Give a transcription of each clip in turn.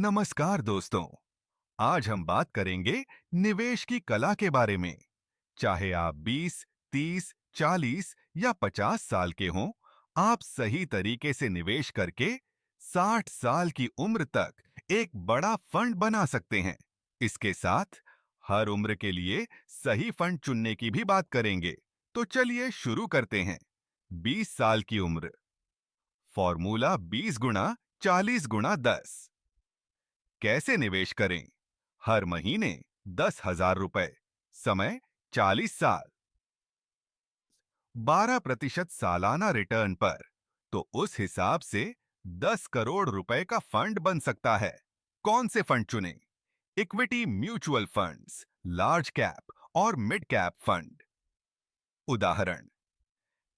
नमस्कार दोस्तों। आज हम बात करेंगे निवेश की कला के बारे में। चाहे आप 20, 30, 40 या 50 साल के हों, आप सही तरीके से निवेश करके 60 साल की उम्र तक एक बड़ा फंड बना सकते हैं। इसके साथ हर उम्र के लिए सही फंड चुनने की भी बात करेंगे। तो चलिए शुरू करते हैं। 20 साल की उम्र। फॉर्मूला 20 गुना 40 गुना 10। कैसे निवेश करें? हर महीने 10,000 रुपए। समय 40 साल। 12% सालाना रिटर्न पर। तो उस हिसाब से 10 करोड़ रुपए का फंड बन सकता है। कौन से फंड चुनें? Equity mutual funds, large cap और मिड कैप फंड। उदाहरण: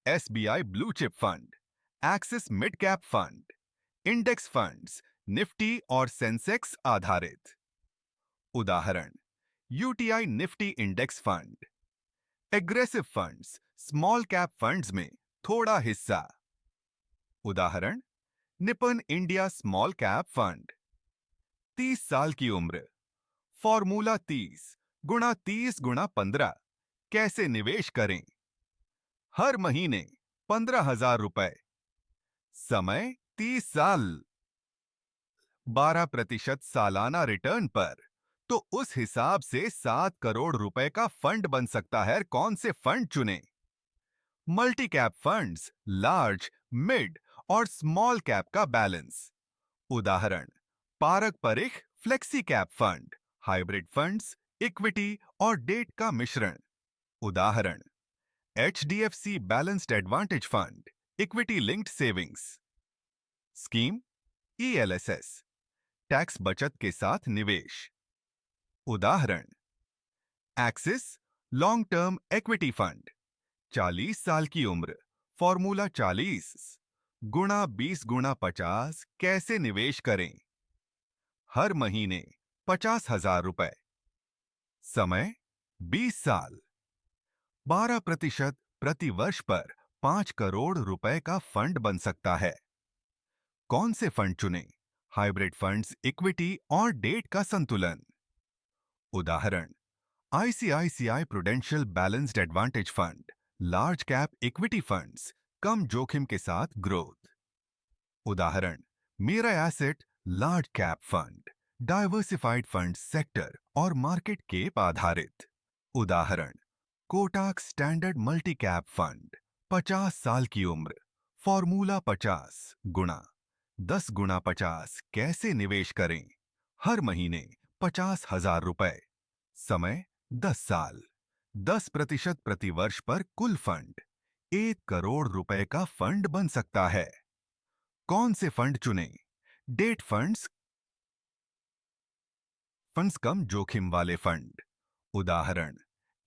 SBI blue chip fund, axis mid cap fund, index funds, Nifty और सेंसेक्स आधारित। उदाहरण: UTI Nifty index fund. Aggressive funds, small cap funds में थोड़ा हिस्सा। उदाहरण: Nippon India small cap fund. 30 साल की उम्र। फॉर्मूला 30 गुणा 30 गुणा 15। कैसे निवेश करें? हर महीने 15,000 रुपए। समय 30 साल। 12% सालाना रिटर्न पर। तो उस हिसाब से 7 करोड़ रुपए का फंड बन सकता है। कौन से फंड चुनें? Multi cap funds, large, mid और स्मॉल कैप का बैलेंस। उदाहरण: पारंपरिक flexi cap fund, hybrid funds, equity और डेट का मिश्रण। उदाहरण: HDFC balanced Advantage fund, equity linked savings. Scheme: ELSS, tax बचत के साथ निवेश। उदाहरण: axis long term equity fund. 40 साल की उम्र। फॉर्मूला 40 गुणा 20 गुणा 50। कैसे निवेश करें? हर महीने 50,000 रुपए। समय 20 साल। 12% प्रति वर्ष पर 5 करोड़ रुपए का फंड बन सकता है। कौन से फंड चुनें? हाइब्रिड फंड्स, इक्विटी और डेट का संतुलन। उदाहरण: ICICI Prudential Balanced Advantage Fund, large cap equity funds, कम जोखिम के साथ ग्रोथ। उदाहरण: Mirae Asset large cap fund, diversified fund sector और मार्केट केप आधारित। उदाहरण: Kotak standard multi cap fund. 50 साल की उम्र। फॉर्मूला 50 गुणा 10 गुणा 50। कैसे निवेश करें? हर महीने 50,000 रुपए। समय 10 साल। 10% प्रति वर्ष पर कुल फंड 1 करोड़ रुपए का फंड बन सकता है। कौन से फंड चुनें? डेट फंड्स, फंड्स कम जोखिम वाले फंड। उदाहरण: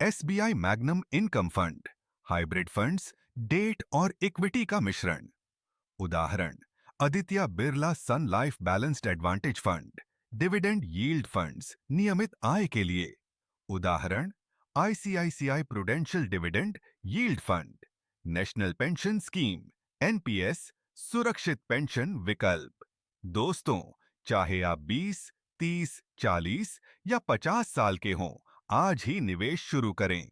SBI Magnum Income Fund, hybrid funds, debt और इक्विटी का मिश्रण। उदाहरण: Aditya Birla Sun Life Balanced Advantage Fund, dividend yield funds, नियमित आय के लिए। उदाहरण: ICICI Prudential dividend yield fund, national pension scheme, NPS, सुरक्षित पेंशन विकल्प। दोस्तों, चाहे आप 20, 30, 40 या 50 साल के हों, आज ही निवेश शुरू करें।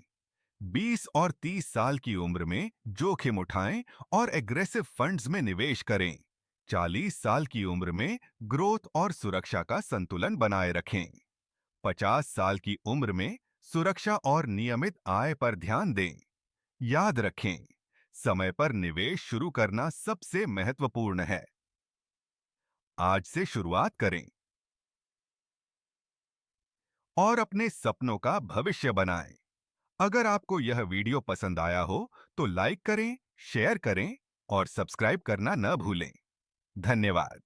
20 और 30 साल की उम्र में जोखिम उठाएं और एग्रेसिव फंड्स में निवेश करें। 40 साल की उम्र में ग्रोथ और सुरक्षा का संतुलन बनाए रखें। 50 साल की उम्र में सुरक्षा और नियमित आय पर ध्यान दें। याद रखें, समय पर निवेश शुरू करना सबसे महत्वपूर्ण है। आज से शुरुआत करें और अपने सपनों का भविष्य बनाएं। अगर आपको यह वीडियो पसंद आया हो तो लाइक करें, शेयर करें और सब्सक्राइब करना न भूलें। धन्यवाद।